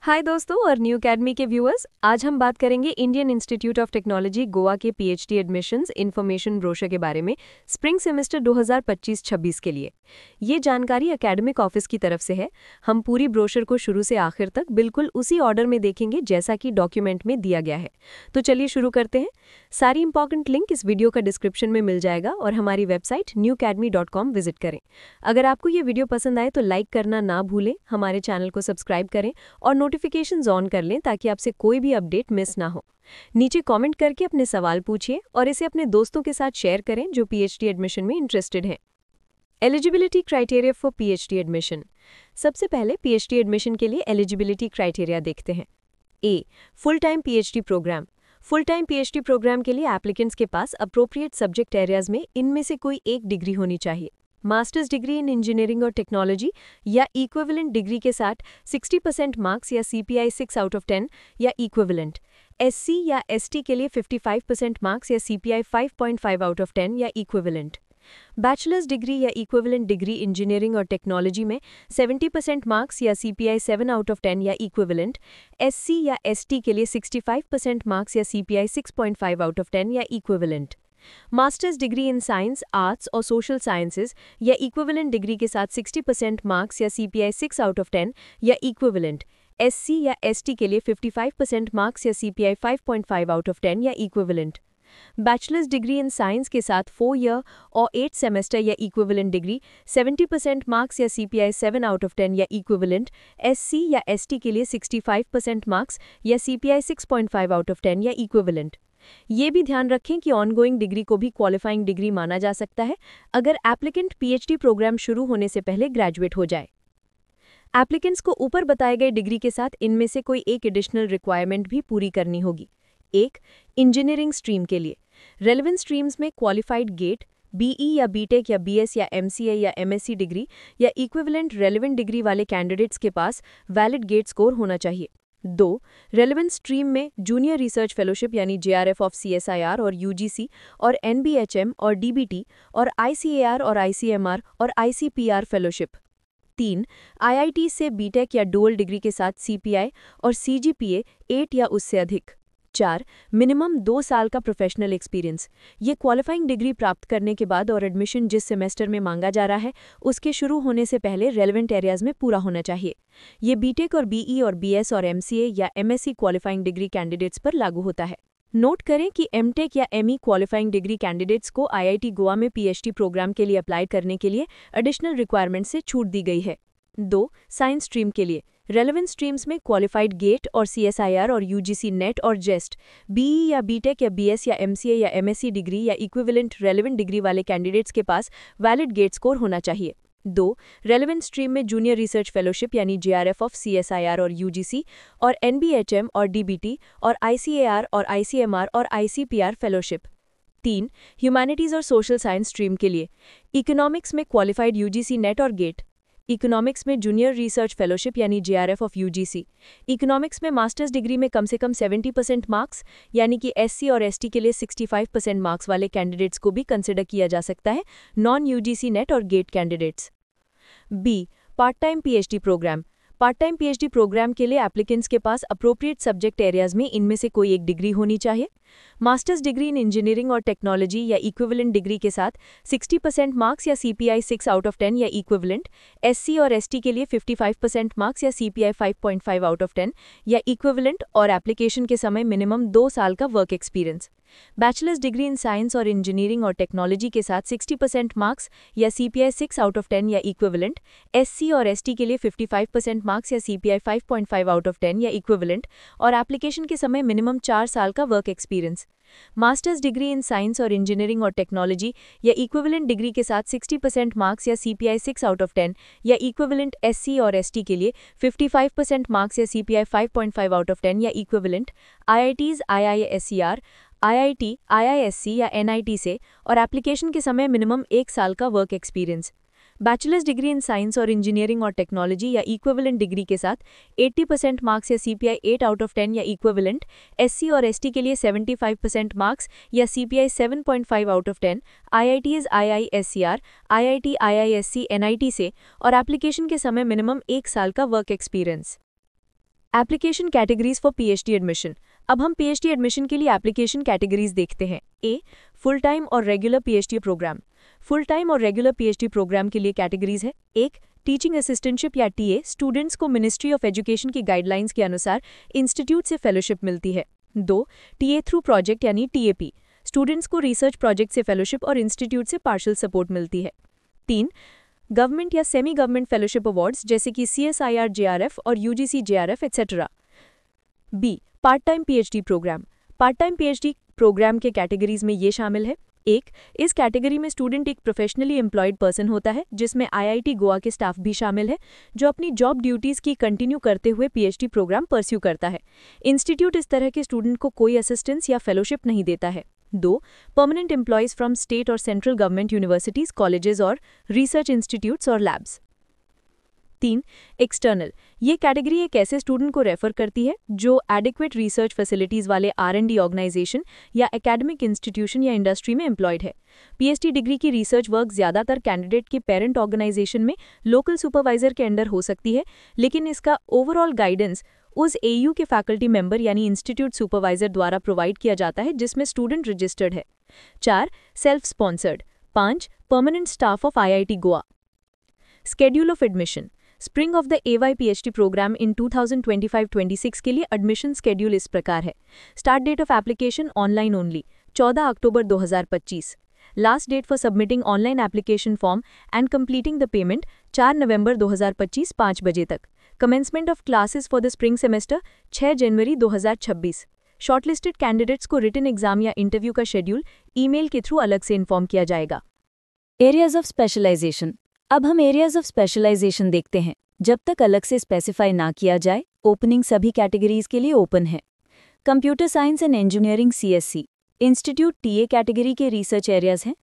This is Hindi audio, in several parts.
हाय दोस्तों और न्यू अकेडमी के व्यूअर्स, आज हम बात करेंगे Indian institute of technology Goa के पीएचडी एडमिशन्स इन्फॉर्मेशन ब्रोशर के बारे में स्प्रिंग सेमेस्टर 2025-26 के लिए। ये जानकारी एकेडमिक ऑफिस की तरफ से है। हम पूरी ब्रोशर को शुरू से आखिर तक बिल्कुल उसी ऑर्डर में देखेंगे जैसा कि डॉक्यूमेंट में दिया गया है। तो चलिए शुरू करते हैं। सारी इंपॉर्टेंट लिंक इस वीडियो का डिस्क्रिप्शन में मिल जाएगा और हमारी वेबसाइट newacademy.com विजिट करें। अगर आपको ये वीडियो पसंद आए तो लाइक करना ना भूलें, हमारे चैनल को सब्सक्राइब करें और नोटिफिकेशंस ऑन कर लें ताकि आपसे कोई भी अपडेट मिस ना हो। नीचे कमेंट करके अपने सवाल पूछिए और इसे अपने दोस्तों के साथ शेयर करें जो पीएचडी एडमिशन में इंटरेस्टेड हैं। Eligibility criteria for PhD admission. सबसे पहले पीएचडी एडमिशन के लिए एलिजिबिलिटी क्राइटेरिया देखते हैं। A, full time PhD programme. Full time PhD programme के लिए एप्लीकेंट्स के पास अप्रोप्रिएट सब्जेक्ट एरियाज में इनमें से कोई एक डिग्री होनी चाहिए। मास्टर्स डिग्री इन इंजीनियरिंग और टेक्नोलॉजी या इक्विवेलेंट डिग्री के साथ 60% मार्क्स या CPI 6 आउट ऑफ 10 या इक्विवेलेंट। SC या ST के लिए 55% मार्क्स या CPI 5.5 आउट ऑफ 10 या इक्विवेलेंट। बैचलर्स डिग्री या इक्विवेलेंट डिग्री इंजीनियरिंग और टेक्नोलॉजी में 70% मार्क्स या CPI 7 आउट ऑफ 10 या इक्विवेलेंट। SC या ST के लिए 65% मार्क्स या CPI 6.5 आउट ऑफ 10 या equivalent. Masters degree in science, arts और सोशल साइंसेज या इक्विवेलेंट डिग्री के साथ 60% मार्क्स या CPI 6 आउट ऑफ 10 या इक्विवेलेंट। SC या ST के लिए 55% मार्क्स या CPI 5.5 आउट ऑफ 10 या equivalent. Bachelors degree in science के साथ 4 ईयर और 8 सेमेस्टर या इक्विवेलेंट डिग्री 70% मार्क्स या CPI 7 आउट ऑफ 10 या इक्विवेलेंट। SC या ST के लिए 65% मार्क्स या CPI 6.5 आउट ऑफ 10 या इक्विवेलेंट। ये भी ध्यान रखें कि ऑनगोइंग डिग्री को भी क्वालिफाइंग डिग्री माना जा सकता है अगर एप्लीकेंट पीएचडी प्रोग्राम शुरू होने से पहले ग्रेजुएट हो जाए। एप्लीकेंट्स को ऊपर बताए गए डिग्री के साथ इनमें से कोई एक एडिशनल रिक्वायरमेंट भी पूरी करनी होगी। एक, इंजीनियरिंग स्ट्रीम के लिए रेलेवेंट स्ट्रीम्स में क्वालिफाइड गेट, BE या BTech या BS या MCA या MSc डिग्री या इक्विवेलेंट रेलेवेंट डिग्री वाले कैंडिडेट्स के पास वैलिड गेट स्कोर होना चाहिए। 2. रेलेवेंट स्ट्रीम में जूनियर रिसर्च फेलोशिप यानी JRF ऑफ CSIR और UGC और NBHM और DBT और ICAR और ICMR और ICPR फेलोशिप। 3. IIT से BTech या डुअल डिग्री के साथ CPI और CGPA 8 या उससे अधिक। 4. मिनिमम 2 साल का प्रोफेशनल एक्सपीरियंस। ये क्वालिफाइंग डिग्री प्राप्त करने के बाद और एडमिशन जिस सेमेस्टर में मांगा जा रहा है उसके शुरू होने से पहले रेलेवेंट एरियाज में पूरा होना चाहिए। ये BTech और BE और BS और MCA या MSc क्वालिफाइंग डिग्री कैंडिडेट्स पर लागू होता है। नोट करें कि MTech या ME क्वालिफाइंग डिग्री कैंडिडेट्स को IIT गोवा में PhD प्रोग्राम के लिए अप्लाई करने के लिए एडिशनल रिक्वायरमेंट से छूट दी गई है। 2. साइंस स्ट्रीम के लिए रेलेवेंट स्ट्रीम्स में क्वालिफाइड गेट और CSIR और UGC नेट और जेस्ट, BE या BTech या BS या MCA या MSc डिग्री या इक्विवेलेंट रेलेवेंट डिग्री वाले कैंडिडेट्स के पास वैलिड गेट स्कोर होना चाहिए। 2. रेलेवेंट स्ट्रीम में जूनियर रिसर्च फेलोशिप यानी JRF ऑफ CSIR और UGC और NBHM और DBT और ICAR और ICMR और ICPR फेलोशिप। 3. ह्यूमैनिटीज और सोशल साइंस स्ट्रीम के लिए इकोनॉमिक्स में क्वालिफाइड UGC नेट और गेट, इकोनॉमिक्स में जूनियर रिसर्च फेलोशिप यानी JRF ऑफ UGC, इकोनॉमिक्स में मास्टर्स डिग्री में कम से कम 70% मार्क्स यानी कि SC और ST के लिए 65% मार्क्स वाले कैंडिडेट्स को भी कंसिडर किया जा सकता है, नॉन UGC नेट और GATE candidates. B. Part time PhD programme. Part time PhD programme के लिए एप्लीकेंट्स के पास अप्रोप्रिएट सब्जेक्ट एरियाज में इनमें से कोई एक डिग्री होनी चाहिए। मास्टर्स डिग्री इन इंजीनियरिंग और टेक्नोलॉजी या इक्विवेलेंट डिग्री के साथ 60% मार्क्स या CPI 6 आउट ऑफ 10 या इक्विवेलेंट। SC और ST के लिए 55% मार्क्स या CPI 5.5 आउट ऑफ 10 या इक्विवेलेंट और एप्लीकेशन के समय मिनिमम 2 साल का work experience. Bachelors degree in science और इंजीनियरिंग और टेक्नोलॉजी के साथ 60% मार्क्स या CPI 6 आउट ऑफ 10 या इक्विवेलेंट। SC और ST के लिए 55% मार्क्स या CPI 5.5 आउट ऑफ 10 या इक्विवेलेंट और एप्लीकेशन के समय मिनिमम 4 साल का work experience. Masters degree in science और इंजीनियरिंग और टेक्नोलॉजी या इक्विवेलेंट डिग्री के साथ 60% मार्क्स या CPI 6 आउट ऑफ 10 या इक्विवेलेंट। SC और ST के लिए 55% मार्क्स या CPI 5.5 आउट ऑफ 10 या equivalent. IITs, IISER, IIT, IISc या NIT से और एप्लीकेशन के समय मिनिमम 1 साल का work experience. Bachelors degree in science और इंजीनियरिंग और टेक्नोलॉजी या इक्विवेलेंट डिग्री के साथ 80% मार्क्स या CPI 8 आउट ऑफ 10 या इक्विवेलेंट। SC और ST के लिए 75% मार्क्स या CPI 7.5 out of 10। IITs, IISER, IIT, IISc, NIT से और एप्लीकेशन के समय मिनिमम 1 साल का work experience. Application categories for PhD admission. अब हम पीएचडी एडमिशन के लिए एप्लीकेशन कैटेगरीज देखते हैं। ए, फुल टाइम और regular PhD programme. Full time और रेगुलर पीएचडी प्रोग्राम के लिए कैटेगरीज है। एक, टीचिंग असिस्टेंटशिप या टीए, स्टूडेंट्स को मिनिस्ट्री ऑफ एजुकेशन की गाइडलाइंस के अनुसार इंस्टीट्यूट से फेलोशिप मिलती है। 2, टीए थ्रू प्रोजेक्ट यानी टीएपी, स्टूडेंट्स को रिसर्च प्रोजेक्ट से फेलोशिप और इंस्टीट्यूट से पार्शियल सपोर्ट मिलती है। 3, गवर्नमेंट या सेमी गवर्नमेंट फेलोशिप अवार्ड्स जैसे कि सीएसआईआर जेआरएफ और UGC JRF etcetera. B, part time PhD programme. Part time PhD programme के कैटेगरीज में ये शामिल है। एक, इस कैटेगरी में स्टूडेंट एक प्रोफेशनली एम्प्लॉयड पर्सन होता है, जिसमें आईआईटी गोवा के स्टाफ भी शामिल है, जो अपनी जॉब ड्यूटीज की कंटिन्यू करते हुए पीएचडी प्रोग्राम परस्यू करता है। इंस्टीट्यूट इस तरह के स्टूडेंट को कोई असिस्टेंस या फेलोशिप नहीं देता है। 2, परमानेंट एम्प्लॉयज फ्रॉम स्टेट और सेंट्रल गवर्नमेंट यूनिवर्सिटीज, कॉलेजेस और रिसर्च इंस्टीट्यूट्स और लैब्स। 3, एक्सटर्नल। ये कैटेगरी एक ऐसे स्टूडेंट को रेफर करती है जो एडिक्वेट रिसर्च फैसिलिटीज वाले आर&डी ऑर्गेनाइजेशन या एकेडमिक इंस्टीट्यूशन या इंडस्ट्री में एम्प्लॉयड है। पीएचडी डिग्री की रिसर्च वर्क ज्यादातर कैंडिडेट के पेरेंट ऑर्गेनाइजेशन में लोकल सुपरवाइजर के अंडर हो सकती है, लेकिन इसका ओवरऑल गाइडेंस उस एयू के फैकल्टी मेंबर यानी इंस्टीट्यूट सुपरवाइजर द्वारा प्रोवाइड किया जाता है जिसमें स्टूडेंट रजिस्टर्ड है। 4, self sponsored. 5, permanent staff of IIT Goa. Schedule of admission. Spring of the AY PhD programme in 2025-26 के लिए एडमिशन स्केड्यूल इस प्रकार है। Start date of application online only 14 October 2025। Last date for submitting online application form and completing the payment 4 November 2025 5 बजे तक। Commencement of classes for the spring semester 6 January 2026। Shortlisted candidates को रिटन एग्जाम या इंटरव्यू का शेड्यूल ईमेल के थ्रू अलग से इन्फॉर्म किया जाएगा। Areas of specialisation. अब हम एरियाज ऑफ स्पेशलाइजेशन देखते हैं। जब तक अलग से स्पेसिफाई ना किया जाए, ओपनिंग सभी कैटेगरीज के लिए ओपन है। Computer science and engineering CSC institute TA category के रिसर्च एरियाज हैं।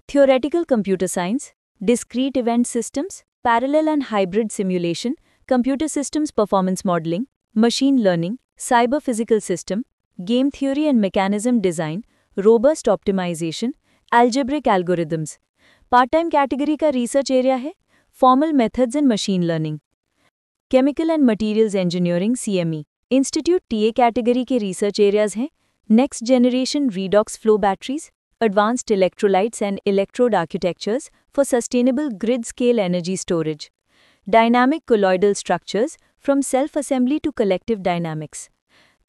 Theoretical computer science, discrete event systems, parallel and hybrid simulation, computer systems performance modelling, machine learning, cyber physical system, game theory and mechanism design, robust optimisation, algebraic algorithms. Part time category का रिसर्च एरिया है formal methods in machine learning. Chemical and materials engineering CME institute TA category के रिसर्च एरियाज हैं। Next generation redox flow batteries, advanced electrolytes and electrode architectures for sustainable grid scale energy storage, dynamic colloidal structures from self assembly to collective dynamics,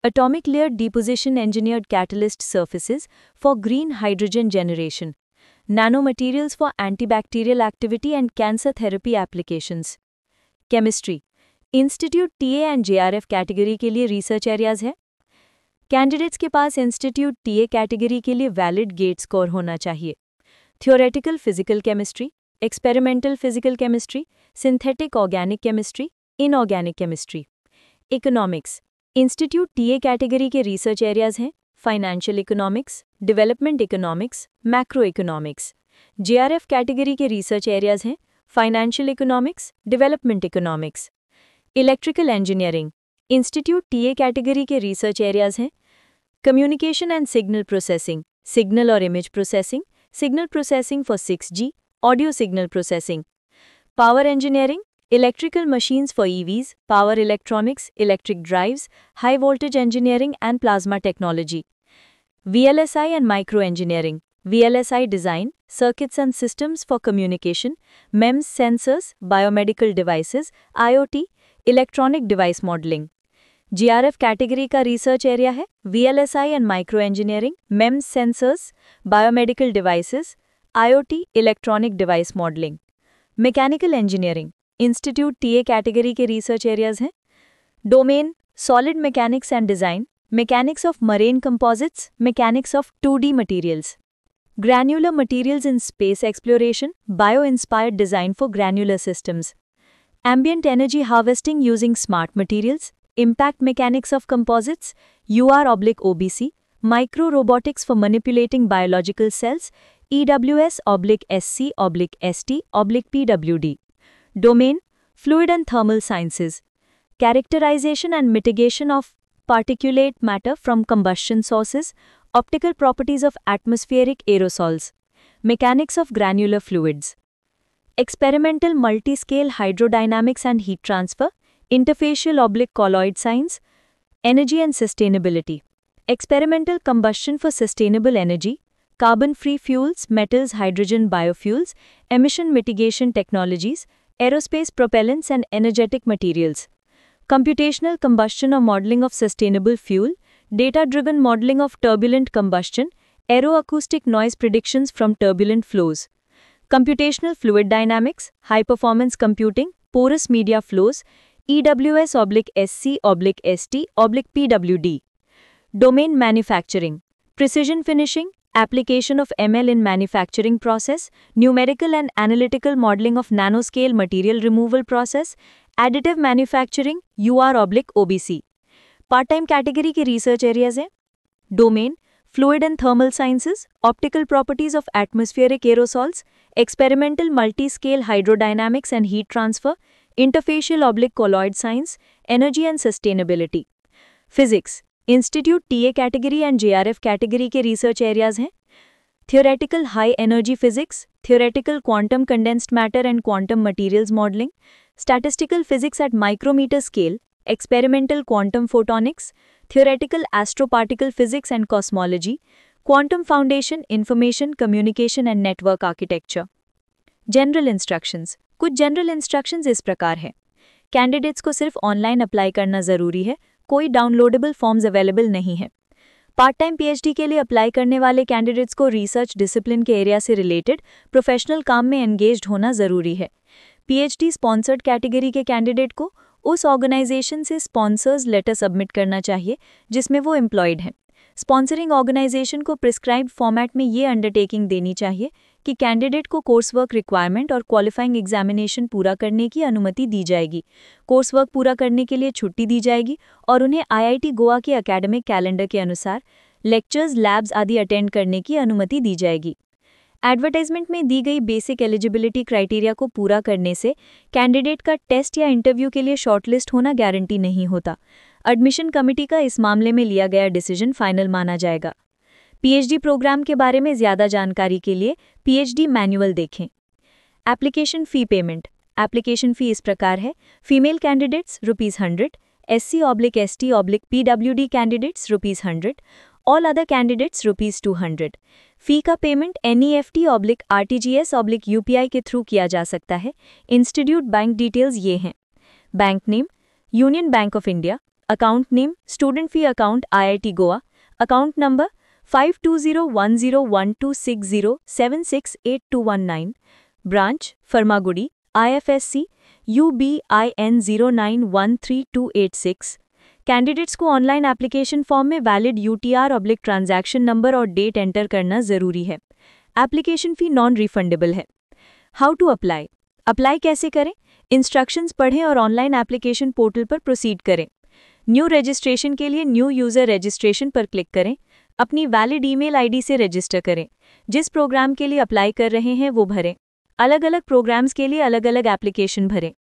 atomic layer deposition engineered catalyst surfaces for green hydrogen generation, nanomaterials for antibacterial activity and cancer therapy applications. Chemistry Institute TA and JRF category के लिए रिसर्च एरियाज है। कैंडिडेट्स के पास इंस्टीट्यूट टीए कैटेगरी के लिए वैलिड गेट स्कोर होना चाहिए। Theoretical physical chemistry, experimental physical chemistry, synthetic organic chemistry, inorganic chemistry. Economics institute TA category के रिसर्च एरियाज हैं financial economics, development economics, macro economics. JRF category के रिसर्च एरियाज हैं financial economics, development economics. Electrical engineering institute TA category के रिसर्च एरियाज हैं communication and signal processing, signal और image processing, signal processing for 6G, audio signal processing. Power engineering Electrical machines for EVs, power electronics, electric drives, high voltage engineering and plasma technology. VLSI and microengineering. VLSI design, circuits and systems for communication, MEMS sensors, biomedical devices, IoT, electronic device modeling. GRF category का research area है VLSI and microengineering, MEMS sensors, biomedical devices, IoT, electronic device modeling. Mechanical engineering. Institute TA category के रिसर्च एरियाज हैं domain solid mechanics and design, mechanics of marine composites, mechanics of 2D materials. Granular materials in space exploration, bio inspired design for granular systems. Ambient energy harvesting using smart materials, impact mechanics of composites, UR/OBC, micro robotics for manipulating biological cells, EWS/SC/ST/PWD। Domain Fluid and Thermal Sciences. Characterization and mitigation of particulate matter from combustion sources, optical properties of atmospheric aerosols, mechanics of granular fluids. Experimental multi-scale hydrodynamics and heat transfer, interfacial/colloid science, energy and sustainability, experimental combustion for sustainable energy, carbon-free fuels, metals, hydrogen, biofuels, emission mitigation technologies, aerospace propellants and energetic materials, computational combustion or modeling of sustainable fuel, data-driven modeling of turbulent combustion, aeroacoustic noise predictions from turbulent flows, computational fluid dynamics, high-performance computing, porous media flows, EWS/SC/ST/PWD. Domain manufacturing, precision finishing, application of ML in manufacturing process, numerical and analytical modeling of nanoscale material removal process, additive manufacturing, UR/OBC. Part time category के रिसर्च एरियाज हैं domain fluid and thermal sciences, optical properties of atmospheric aerosols, experimental multi scale hydrodynamics and heat transfer, interfacial colloid science, energy and sustainability. Physics, institute TA category and JRF category के रिसर्च एरियाज हैं theoretical high energy physics, theoretical quantum condensed matter and quantum materials modelling, statistical physics at micrometre scale, experimental quantum photonics, theoretical astroparticle physics and cosmology, quantum foundation, information, communication and network architecture. General instructions. कुछ जनरल इंस्ट्रक्शंस इस प्रकार है. कैंडिडेट्स को सिर्फ ऑनलाइन अप्लाई करना ज़रूरी है, कोई डाउनलोडेबल फॉर्म्स अवेलेबल नहीं है. पार्ट टाइम पीएचडी के लिए अप्लाई करने वाले कैंडिडेट्स को रिसर्च डिसिप्लिन के एरिया से रिलेटेड प्रोफेशनल काम में एंगेज्ड होना ज़रूरी है. पीएचडी स्पॉन्सर्ड कैटेगरी के कैंडिडेट को उस ऑर्गेनाइजेशन से स्पॉन्सर्स लेटर सबमिट करना चाहिए जिसमें वो एम्प्लॉयड हैं. स्पॉन्सरिंग ऑर्गेनाइजेशन को प्रिस्क्राइब्ड फॉर्मेट में ये अंडरटेकिंग देनी चाहिए कि कैंडिडेट को कोर्स वर्क रिक्वायरमेंट और क्वालिफाइंग एग्जामिनेशन पूरा करने की अनुमति दी जाएगी, कोर्स वर्क पूरा करने के लिए छुट्टी दी जाएगी और उन्हें आईआईटी गोवा के एकेडमिक कैलेंडर के अनुसार लेक्चर्स, लैब्स आदि अटेंड करने की अनुमति दी जाएगी. एडवर्टाइजमेंट में दी गई बेसिक एलिजिबिलिटी क्राइटेरिया को पूरा करने से कैंडिडेट का टेस्ट या इंटरव्यू के लिए शॉर्टलिस्ट होना गारंटी नहीं होता. एडमिशन कमेटी का इस मामले में लिया गया डिसीजन फाइनल माना जाएगा. पीएचडी प्रोग्राम के बारे में ज़्यादा जानकारी के लिए पीएचडी मैनुअल देखें. Application fee payment. Application fee इस प्रकार है. Female candidates ₹100, SC/ST/PWD candidates ₹100, all other candidates ₹200. फ़ी का पेमेंट NEFT/RTGS/UPI के थ्रू किया जा सकता है. इंस्टीट्यूट बैंक डिटेल्स ये हैं. Bank name union bank of India, account name student fee account IIT Goa, account number 5201012607682119, branch Farmagudi, IFSC UBIN 0913286. Candidates को ऑनलाइन एप्लीकेशन फॉर्म में वैलिड UTR/ट्रांजैक्शन नंबर और डेट एंटर करना ज़रूरी है. एप्लीकेशन फ़ी नॉन रिफंडेबल है. How to apply. अप्लाई कैसे करें? इंस्ट्रक्शंस पढ़ें और ऑनलाइन एप्लीकेशन पोर्टल पर प्रोसीड करें. न्यू रजिस्ट्रेशन के लिए न्यू यूज़र रजिस्ट्रेशन पर क्लिक करें. अपनी वैलिड ईमेल आईडी से रजिस्टर करें. जिस प्रोग्राम के लिए अप्लाई कर रहे हैं वो भरें. अलग अलग प्रोग्राम्स के लिए अलग अलग एप्लीकेशन भरें.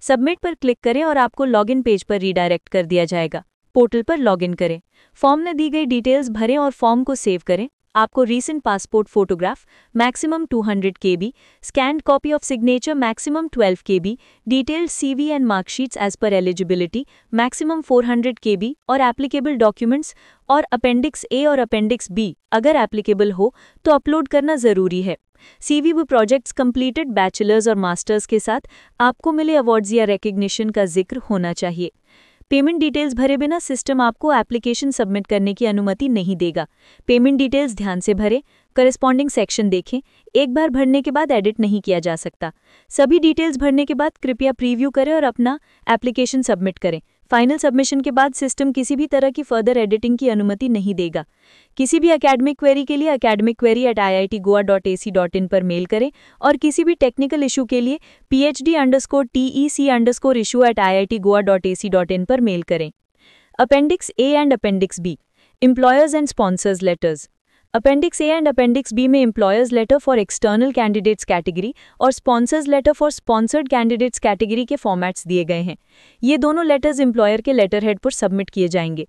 सबमिट पर क्लिक करें और आपको लॉगिन पेज पर रीडायरेक्ट कर दिया जाएगा. पोर्टल पर लॉगिन करें. फॉर्म में दी गई डिटेल्स भरें और फॉर्म को सेव करें. आपको recent passport photograph maximum 200 KB, scanned copy of signature maximum 12 KB, detailed CV and marksheets as per eligibility maximum 400 KB और एप्लीकेबल डॉक्यूमेंट्स और अपेंडिक्स A और अपेंडिक्स B अगर एप्लीकेबल हो तो अपलोड करना ज़रूरी है. CV व प्रोजेक्ट्स कंप्लीटेड बैचलर्स और मास्टर्स के साथ आपको मिले अवार्ड्स या रिकग्निशन का जिक्र होना चाहिए. पेमेंट डिटेल्स भरे बिना सिस्टम आपको एप्लीकेशन सबमिट करने की अनुमति नहीं देगा. पेमेंट डिटेल्स ध्यान से भरें. करस्पॉन्डिंग सेक्शन देखें. एक बार भरने के बाद एडिट नहीं किया जा सकता. सभी डिटेल्स भरने के बाद कृपया प्रीव्यू करें और अपना एप्लीकेशन सबमिट करें. फाइनल सबमिशन के बाद सिस्टम किसी भी तरह की फर्दर एडिटिंग की अनुमति नहीं देगा. किसी भी एकेडमिक क्वेरी के लिए academicquery@iitgoa.ac.in पर मेल करें और किसी भी टेक्निकल इशू के लिए phd_tec_issue@iitgoa.ac.in पर मेल करें. Appendix A and appendix B. Employers and sponsors letters. Appendix A and appendix B में employers letter for external candidates category और sponsors letter for sponsored candidates category के फॉर्मेट्स दिए गए हैं. ये दोनों लेटर्स एम्प्लॉयर के लेटर हेड पर सबमिट किए जाएंगे.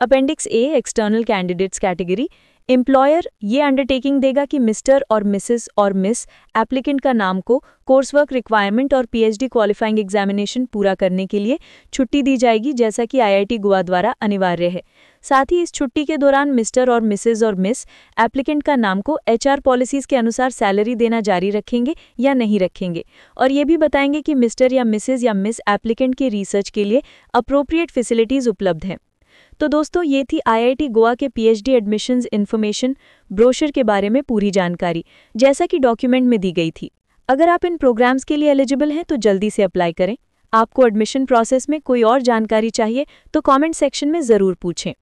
Appendix A external candidates category employer ये अंडरटेकिंग देगा कि मिस्टर और मिसेस और मिस एप्लीकेंट का नाम को कोर्स वर्क रिक्वायरमेंट और पीएचडी क्वालिफाइंग एग्जामिनेशन पूरा करने के लिए छुट्टी दी जाएगी, जैसा कि आईआईटी गोवा द्वारा अनिवार्य है। साथ ही इस छुट्टी के दौरान मिस्टर और मिसेस और मिस एप्लीकेंट का नाम को एचआर पॉलिसीज के अनुसार सैलरी देना जारी रखेंगे या नहीं रखेंगे, और ये भी बताएंगे कि मिस्टर या मिसेस या मिस एप्लीकेंट के रिसर्च के लिए अप्रोप्रिएट फैसिलिटीज उपलब्ध हैं। तो दोस्तों, ये थी आईआईटी गोवा के पीएचडी एडमिशन्स इन्फॉर्मेशन ब्रोशर के बारे में पूरी जानकारी, जैसा कि डॉक्यूमेंट में दी गई थी। अगर आप इन प्रोग्राम्स के लिए एलिजिबल हैं तो जल्दी से अप्लाई करें। आपको एडमिशन प्रोसेस में कोई और जानकारी चाहिए तो कमेंट सेक्शन में ज़रूर पूछें।